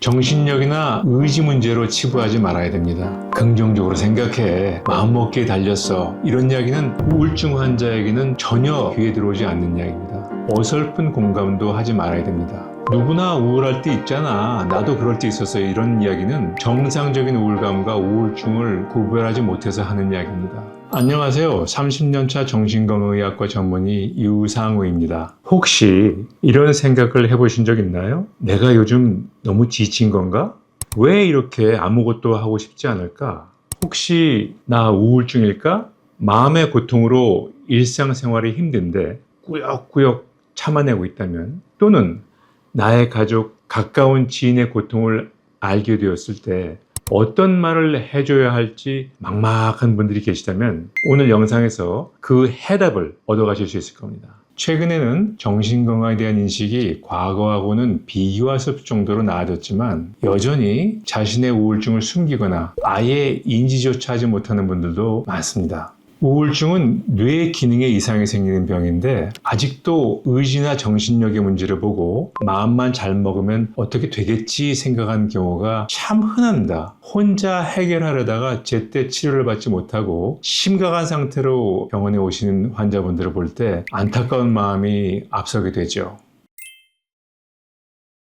정신력이나 의지 문제로 치부하지 말아야 됩니다. 긍정적으로 생각해, 마음먹기에 달렸어, 이런 이야기는 우울증 환자에게는 전혀 귀에 들어오지 않는 이야기입니다. 어설픈 공감도 하지 말아야 됩니다. 누구나 우울할 때 있잖아, 나도 그럴 때 있었어요, 이런 이야기는 정상적인 우울감과 우울증을 구별하지 못해서 하는 이야기입니다. 안녕하세요. 30년차 정신건강의학과 전문의 유상우입니다. 혹시 이런 생각을 해보신 적 있나요? 내가 요즘 너무 지친 건가? 왜 이렇게 아무것도 하고 싶지 않을까? 혹시 나 우울증일까? 마음의 고통으로 일상생활이 힘든데 꾸역꾸역 참아내고 있다면, 또는 나의 가족, 가까운 지인의 고통을 알게 되었을 때 어떤 말을 해줘야 할지 막막한 분들이 계시다면 오늘 영상에서 그 해답을 얻어가실 수 있을 겁니다. 최근에는 정신건강에 대한 인식이 과거하고는 비교할 수 없을 정도로 나아졌지만 여전히 자신의 우울증을 숨기거나 아예 인지조차 하지 못하는 분들도 많습니다. 우울증은 뇌 기능에 이상이 생기는 병인데 아직도 의지나 정신력의 문제를 보고 마음만 잘 먹으면 어떻게 되겠지 생각하는 경우가 참 흔합니다. 혼자 해결하려다가 제때 치료를 받지 못하고 심각한 상태로 병원에 오시는 환자분들을 볼 때 안타까운 마음이 앞서게 되죠.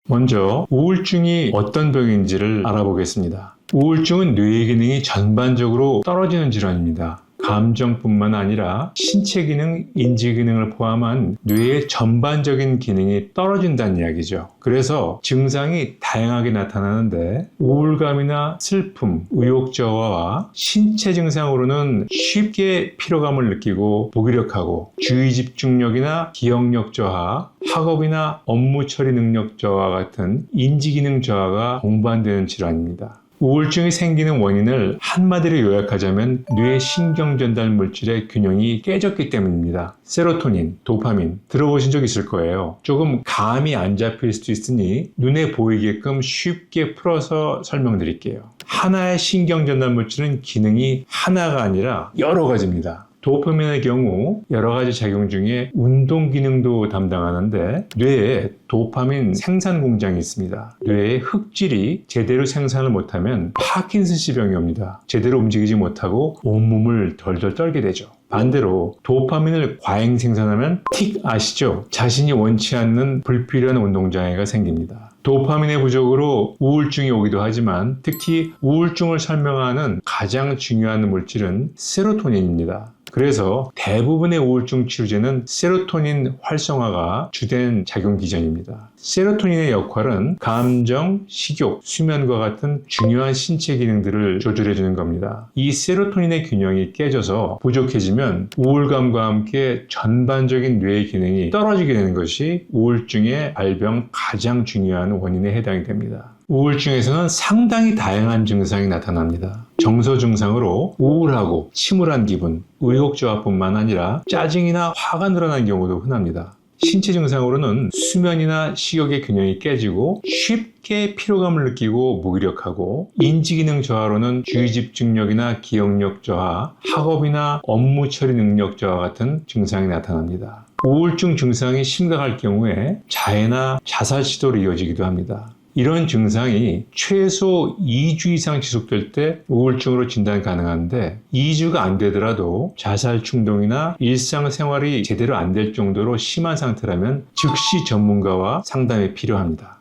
먼저 우울증이 어떤 병인지를 알아보겠습니다. 우울증은 뇌 기능이 전반적으로 떨어지는 질환입니다. 감정뿐만 아니라 신체 기능, 인지 기능을 포함한 뇌의 전반적인 기능이 떨어진다는 이야기죠. 그래서 증상이 다양하게 나타나는데 우울감이나 슬픔, 의욕저하와 신체 증상으로는 쉽게 피로감을 느끼고 무기력하고 주의 집중력이나 기억력 저하, 학업이나 업무 처리 능력 저하 같은 인지 기능 저하가 동반되는 질환입니다. 우울증이 생기는 원인을 한마디로 요약하자면 뇌 신경 전달 물질의 균형이 깨졌기 때문입니다. 세로토닌, 도파민 들어보신 적 있을 거예요. 조금 감이 안 잡힐 수도 있으니 눈에 보이게끔 쉽게 풀어서 설명드릴게요. 하나의 신경 전달 물질은 기능이 하나가 아니라 여러 가지입니다. 도파민의 경우 여러 가지 작용 중에 운동 기능도 담당하는데 뇌에 도파민 생산 공장이 있습니다. 뇌의 흑질이 제대로 생산을 못하면 파킨슨氏병이 옵니다. 제대로 움직이지 못하고 온몸을 덜덜 떨게 되죠. 반대로 도파민을 과잉 생산하면 틱 아시죠? 자신이 원치 않는 불필요한 운동장애가 생깁니다. 도파민의 부족으로 우울증이 오기도 하지만 특히 우울증을 설명하는 가장 중요한 물질은 세로토닌입니다. 그래서 대부분의 우울증 치료제는 세로토닌 활성화가 주된 작용 기전입니다. 세로토닌의 역할은 감정, 식욕, 수면과 같은 중요한 신체 기능들을 조절해주는 겁니다. 이 세로토닌의 균형이 깨져서 부족해지면 우울감과 함께 전반적인 뇌의 기능이 떨어지게 되는 것이 우울증의 발병 가장 중요한 원인에 해당이 됩니다. 우울증에서는 상당히 다양한 증상이 나타납니다. 정서 증상으로 우울하고 침울한 기분, 의욕저하뿐만 아니라 짜증이나 화가 늘어나는 경우도 흔합니다. 신체 증상으로는 수면이나 식욕의 균형이 깨지고 쉽게 피로감을 느끼고 무기력하고, 인지기능 저하로는 주의집중력이나 기억력 저하, 학업이나 업무 처리 능력 저하 같은 증상이 나타납니다. 우울증 증상이 심각할 경우에 자해나 자살 시도로 이어지기도 합니다. 이런 증상이 최소 2주 이상 지속될 때 우울증으로 진단 가능한데 2주가 안 되더라도 자살 충동이나 일상생활이 제대로 안 될 정도로 심한 상태라면 즉시 전문가와 상담이 필요합니다.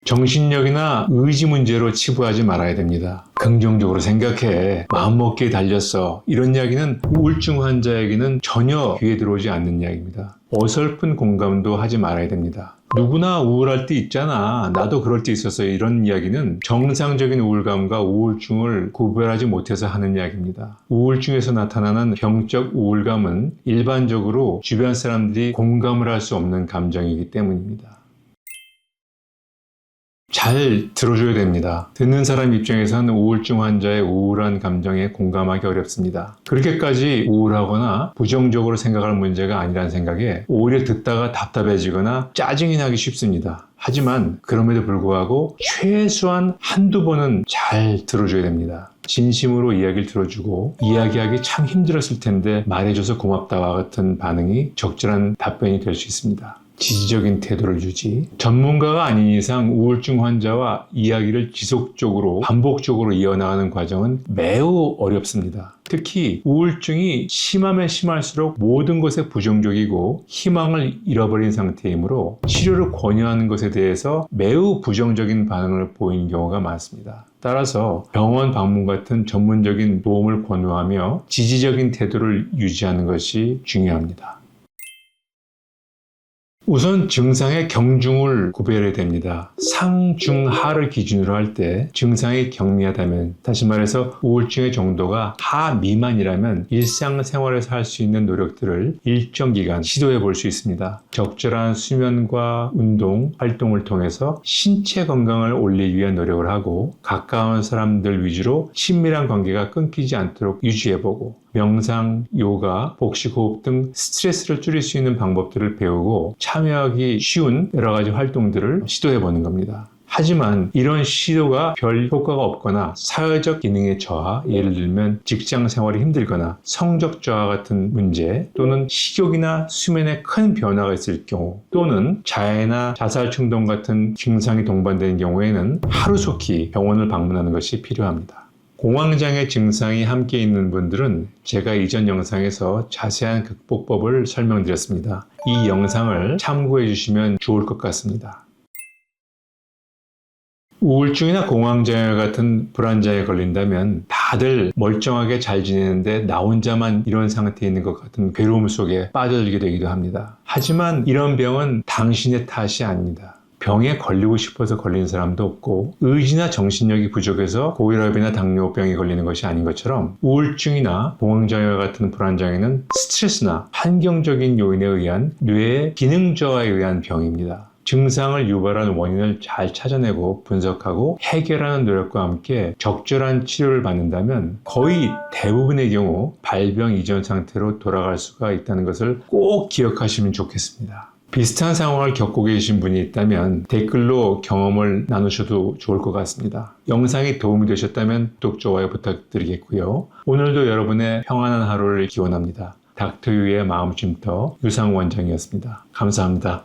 정신력이나 의지 문제로 치부하지 말아야 됩니다. 긍정적으로 생각해, 마음먹기에 달렸어, 이런 이야기는 우울증 환자에게는 전혀 귀에 들어오지 않는 이야기입니다. 어설픈 공감도 하지 말아야 됩니다. 누구나 우울할 때 있잖아, 나도 그럴 때 있었어요, 이런 이야기는 정상적인 우울감과 우울증을 구별하지 못해서 하는 이야기입니다. 우울증에서 나타나는 병적 우울감은 일반적으로 주변 사람들이 공감을 할 수 없는 감정이기 때문입니다. 잘 들어줘야 됩니다. 듣는 사람 입장에서는 우울증 환자의 우울한 감정에 공감하기 어렵습니다. 그렇게까지 우울하거나 부정적으로 생각할 문제가 아니라는 생각에 오히려 듣다가 답답해지거나 짜증이 나기 쉽습니다. 하지만 그럼에도 불구하고 최소한 한두 번은 잘 들어줘야 됩니다. 진심으로 이야기를 들어주고 이야기하기 참 힘들었을 텐데 말해줘서 고맙다와 같은 반응이 적절한 답변이 될 수 있습니다. 지지적인 태도를 유지. 전문가가 아닌 이상 우울증 환자와 이야기를 지속적으로 반복적으로 이어나가는 과정은 매우 어렵습니다. 특히 우울증이 심하면 심할수록 모든 것에 부정적이고 희망을 잃어버린 상태이므로 치료를 권유하는 것에 대해서 매우 부정적인 반응을 보이는 경우가 많습니다. 따라서 병원 방문 같은 전문적인 도움을 권유하며 지지적인 태도를 유지하는 것이 중요합니다. 우선 증상의 경중을 구별해야 됩니다. 상, 중, 하를 기준으로 할 때 증상이 경미하다면, 다시 말해서 우울증의 정도가 하 미만이라면 일상생활에서 할 수 있는 노력들을 일정 기간 시도해 볼 수 있습니다. 적절한 수면과 운동, 활동을 통해서 신체 건강을 올리기 위한 노력을 하고 가까운 사람들 위주로 친밀한 관계가 끊기지 않도록 유지해보고 명상, 요가, 복식호흡 등 스트레스를 줄일 수 있는 방법들을 배우고 참여하기 쉬운 여러 가지 활동들을 시도해보는 겁니다. 하지만 이런 시도가 별 효과가 없거나 사회적 기능의 저하, 예를 들면 직장 생활이 힘들거나 성적 저하 같은 문제, 또는 식욕이나 수면에 큰 변화가 있을 경우, 또는 자해나 자살 충동 같은 증상이 동반되는 경우에는 하루속히 병원을 방문하는 것이 필요합니다. 공황장애 증상이 함께 있는 분들은 제가 이전 영상에서 자세한 극복법을 설명드렸습니다. 이 영상을 참고해 주시면 좋을 것 같습니다. 우울증이나 공황장애 같은 불안장애에 걸린다면 다들 멀쩡하게 잘 지내는데 나 혼자만 이런 상태에 있는 것 같은 괴로움 속에 빠져들게 되기도 합니다. 하지만 이런 병은 당신의 탓이 아닙니다. 병에 걸리고 싶어서 걸리는 사람도 없고 의지나 정신력이 부족해서 고혈압이나 당뇨병에 걸리는 것이 아닌 것처럼 우울증이나 공황장애 같은 불안장애는 스트레스나 환경적인 요인에 의한 뇌의 기능 저하에 의한 병입니다. 증상을 유발한 원인을 잘 찾아내고 분석하고 해결하는 노력과 함께 적절한 치료를 받는다면 거의 대부분의 경우 발병 이전 상태로 돌아갈 수가 있다는 것을 꼭 기억하시면 좋겠습니다. 비슷한 상황을 겪고 계신 분이 있다면 댓글로 경험을 나누셔도 좋을 것 같습니다. 영상이 도움이 되셨다면 구독, 좋아요 부탁드리겠고요. 오늘도 여러분의 평안한 하루를 기원합니다. 닥터유의 마음쉼터 유상원장이었습니다. 감사합니다.